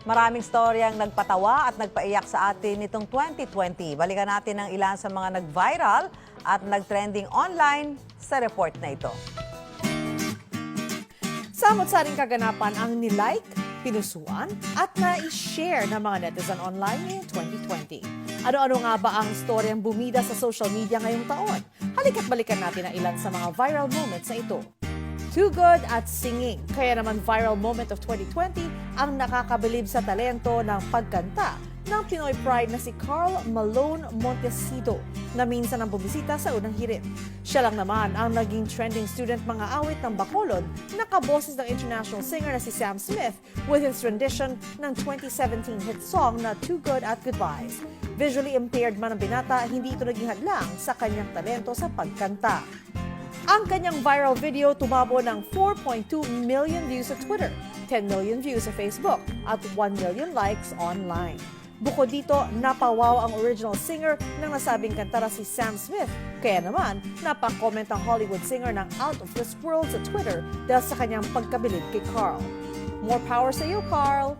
Maraming storyang nagpatawa at nagpaiyak sa atin nitong 2020. Balikan natin ang ilan sa mga nag-viral at nag-trending online sa report na ito. Samot-saring kaganapan ang nilike, pinusuan at na-share ng mga netizen online ngayong 2020. Ano-ano nga ba ang storyang bumida sa social media ngayong taon? Halika't balikan natin ang ilan sa mga viral moments na ito. Too good at singing. Kaya naman viral moment of 2020 ang nakakabilib sa talento ng pagkanta ng Pinoy Pride na si Carl Malone Montesido na minsan ang bumisita sa unang hirit. Siya lang naman ang naging trending student mga awit ng Bacolod na kaboses ng international singer na si Sam Smith with his rendition ng 2017 hit song na Too Good at Goodbyes. Visually impaired man ang binata, hindi ito naging hadlang sa kanyang talento sa pagkanta. Ang kanyang viral video tumabo ng 4.2 million views sa Twitter, 10 million views sa Facebook, at 1 million likes online. Bukod dito, napawaw ang original singer ng nasabing kantara si Sam Smith. Kaya naman, napakomment ang Hollywood singer ng Out of This World sa Twitter dahil sa kanyang pagkabilib kay Carl. More power sa iyo, Carl!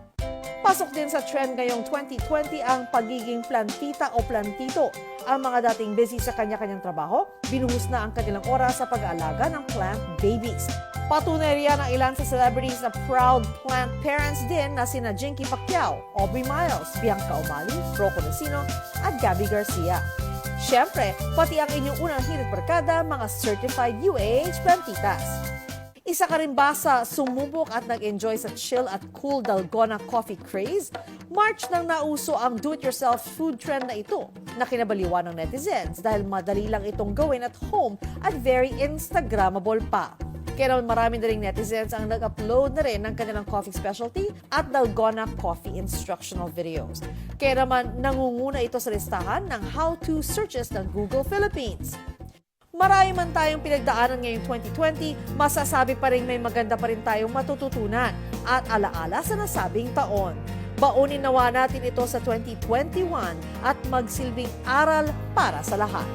Pasok din sa trend ngayong 2020 ang pagiging plantita o plantito. Ang mga dating busy sa kanya-kanyang trabaho, binuhos na ang kanilang oras sa pag-aalaga ng plant babies. Patunay riyan ang ilan sa celebrities na proud plant parents din na sina Jinky Pacquiao, Aubrey Miles, Bianca Umali, Rocco Nacino at Gabby Garcia. Siyempre, pati ang inyong unang hirit barkada, mga certified UAH plantitas. Isa ka rin ba sa sumubok at nag-enjoy sa chill at cool Dalgona coffee craze? March nang nauso ang do-it-yourself food trend na ito na kinabaliwan ng netizens dahil madali lang itong gawin at home at very Instagrammable pa. Kaya naman marami na ring netizens ang nag-upload na rin ng kanilang coffee specialty at Dalgona coffee instructional videos. Kaya naman nangunguna ito sa listahan ng how-to searches ng Google Philippines. Marami man tayong pinagdaanan ngayong 2020, masasabi pa rin may maganda pa rin tayong matututunan at alaala sa nasabing taon. Baunin nawa natin ito sa 2021 at magsilbing aral para sa lahat.